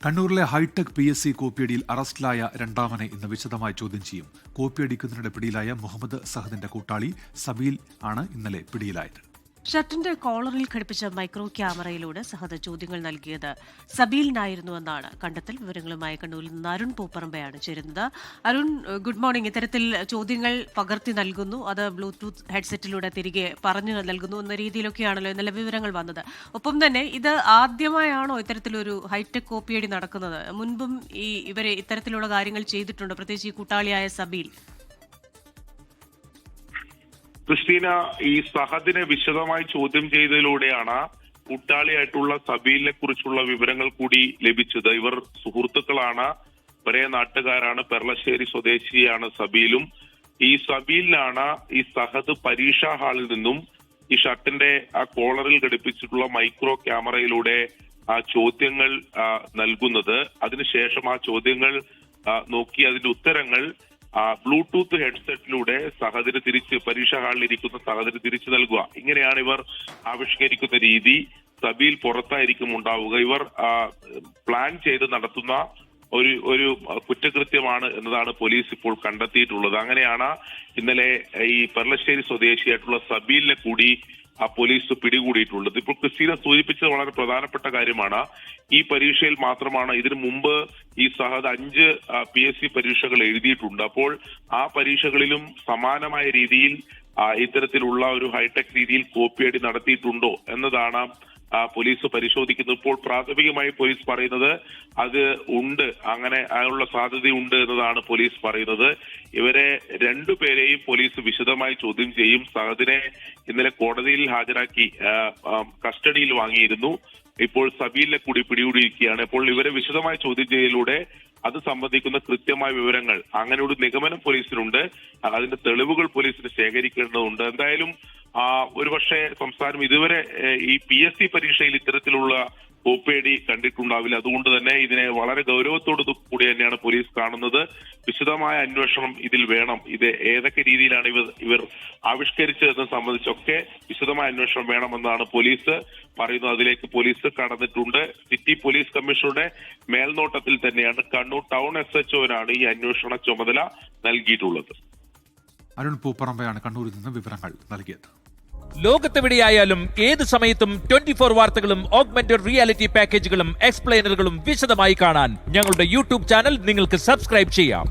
കണ്ണൂരിലെ hi tech PSC കോപ്പിയടിയിൽ അറസ്റ്റിലായ രണ്ടാമനെ ഇന്ന് വിശദമായി ചോദ്യം ചെയ്യും. കോപ്പിയടിക്കുന്നതിനിടെ പിടിയിലായ മുഹമ്മദ് സഹദിന്റെ കൂട്ടാളി സബീൽ ആണ് ഇന്നലെ പിടിയിലായത്. ഷർട്ടിന്റെ കോളറിൽ ഘടിപ്പിച്ച മൈക്രോ ക്യാമറയിലൂടെ സഹദ് ചോദ്യങ്ങൾ നൽകിയത് സബീലിനായിരുന്നുവെന്നാണ് കണ്ടെത്തൽ. വിവരങ്ങളുമായി കണ്ണൂരിൽ നിന്ന് അരുൺ പൂപ്പറമ്പയാണ് ചേരുന്നത്. Arun, good morning. ഇത്തരത്തിൽ ചോദ്യങ്ങൾ പകർത്തി നൽകുന്നു, അത് ബ്ലൂടൂത്ത് ഹെഡ്സെറ്റിലൂടെ തിരികെ പറഞ്ഞു നൽകുന്നു എന്ന രീതിയിലൊക്കെയാണല്ലോ ഇന്നലെ വിവരങ്ങൾ വന്നത്. ഒപ്പം തന്നെ ഇത് ആദ്യമായാണോ ഇത്തരത്തിലൊരു ഹൈടെക് കോപ്പിയടി നടക്കുന്നത്? മുൻപും ഇവരെ ഇത്തരത്തിലുള്ള കാര്യങ്ങൾ ചെയ്തിട്ടുണ്ടോ, പ്രത്യേകിച്ച് ഈ കൂട്ടാളിയായ സബീൽ? ക്രിസ്റ്റീന, ഈ സഹദിനെ വിശദമായി ചോദ്യം ചെയ്തതിലൂടെയാണ് കൂട്ടാളിയായിട്ടുള്ള സബീലിനെ കുറിച്ചുള്ള വിവരങ്ങൾ കൂടി ലഭിച്ചത്. ഇവർ സുഹൃത്തുക്കളാണ്, ഒരേ നാട്ടുകാരാണ്. പെർളശ്ശേരി സ്വദേശിയാണ് സബീലും. ഈ സബീലിനാണ് ഈ സഹദ് പരീക്ഷാ ഹാളിൽ നിന്നും ഈ ഷർട്ടിന്റെ ആ കോളറിൽ ഘടിപ്പിച്ചിട്ടുള്ള മൈക്രോ ക്യാമറയിലൂടെ ആ ചോദ്യങ്ങൾ നൽകുന്നത്. അതിനുശേഷം ആ ചോദ്യങ്ങൾ നോക്കി അതിന്റെ ഉത്തരങ്ങൾ ബ്ലൂടൂത്ത് ഹെഡ്സെറ്റിലൂടെ സഹദിന് തിരിച്ച് പരീക്ഷാ ഹാളിൽ ഇരിക്കുന്ന സഹദിന് തിരിച്ചു നൽകുക. ഇങ്ങനെയാണ് ഇവർ ആവിഷ്കരിക്കുന്ന രീതി. സബീൽ പുറത്തായിരിക്കും ഉണ്ടാവുക. ഇവർ പ്ലാൻ ചെയ്ത് നടത്തുന്ന ഒരു കുറ്റകൃത്യമാണ് എന്നതാണ് പോലീസ് ഇപ്പോൾ കണ്ടെത്തിയിട്ടുള്ളത്. അങ്ങനെയാണ് ഇന്നലെ ഈ പെർളശ്ശേരി സ്വദേശിയായിട്ടുള്ള സബീലിനെ കൂടി പോലീസ് പിടികൂടിയിട്ടുള്ളത്. ഇപ്പോൾ ക്രിസ്റ്റീന സൂചിപ്പിച്ചത് വളരെ പ്രധാനപ്പെട്ട കാര്യമാണ്. ഈ പരീക്ഷയിൽ മാത്രമാണ്, ഇതിനു മുമ്പ് ഈ സഹദ് 5 PSC പരീക്ഷകൾ എഴുതിയിട്ടുണ്ട്. അപ്പോൾ ആ പരീക്ഷകളിലും സമാനമായ രീതിയിൽ ഇത്തരത്തിലുള്ള ഒരു ഹൈടെക് രീതിയിൽ കോപ്പിയടി നടത്തിയിട്ടുണ്ടോ എന്നതാണ് പോലീസ് പരിശോധിക്കുന്നത്. ഇപ്പോൾ പ്രാഥമികമായി പോലീസ് പറയുന്നത് അത് ഉണ്ട്, അങ്ങനെ അതിനുള്ള സാധ്യതയുണ്ട് എന്നതാണ് പോലീസ് പറയുന്നത്. ഇവരെ രണ്ടുപേരെയും പോലീസ് വിശദമായി ചോദ്യം ചെയ്യും. സഹദിനെ ഇന്നലെ കോടതിയിൽ ഹാജരാക്കി കസ്റ്റഡിയിൽ വാങ്ങിയിരുന്നു. ഇപ്പോൾ സബീലിനെ കൂടി പിടികൂടിയിരിക്കുകയാണ്. അപ്പോൾ ഇവരെ വിശദമായ ചോദ്യം ചെയ്യലിലൂടെ അത് സംബന്ധിക്കുന്ന കൃത്യമായ വിവരങ്ങൾ, അങ്ങനെ ഒരു നിഗമനം പോലീസിനുണ്ട്. അതിന്റെ തെളിവുകൾ പോലീസിന് ശേഖരിക്കേണ്ടതുണ്ട്. എന്തായാലും ഒരുപക്ഷെ സംസ്ഥാനം ഇതുവരെ ഈ PSC പരീക്ഷയിൽ ഇത്തരത്തിലുള്ള കോപ്പിയടി കണ്ടിട്ടുണ്ടാവില്ല. അതുകൊണ്ട് തന്നെ ഇതിനെ വളരെ ഗൗരവത്തോടു കൂടി തന്നെയാണ് പോലീസ് കാണുന്നത്. വിശദമായ അന്വേഷണം ഇതിൽ വേണം. ഇത് ഏതൊക്കെ രീതിയിലാണ് ഇവർ ആവിഷ്കരിച്ചതെന്ന് സംബന്ധിച്ചൊക്കെ വിശദമായ അന്വേഷണം വേണമെന്നാണ് പോലീസ് പറയുന്നത്. അതിലേക്ക് പോലീസ് കടന്നിട്ടുണ്ട്. സിറ്റി പോലീസ് കമ്മീഷണറുടെ മേൽനോട്ടത്തിൽ തന്നെയാണ് കണ്ണൂർ ടൗൺ SHOനാണ് ഈ അന്വേഷണ ചുമതല നൽകിയിട്ടുള്ളത്. അരുൺ പൂപ്പറമ്പയാണ് കണ്ണൂരിൽ നിന്ന് വിവരങ്ങൾ നൽകിയത്. ലോകത്തെവിടെയായാലും ഏത് സമയത്തും 24 വാർത്തകളും ഓഗ്മെന്റഡ് റിയാലിറ്റി പാക്കേജുകളും എക്സ്പ്ലെയിനറുകളും വിശദമായി കാണാൻ ഞങ്ങളുടെ YouTube ചാനൽ നിങ്ങൾക്ക് സബ്സ്ക്രൈബ് ചെയ്യാം.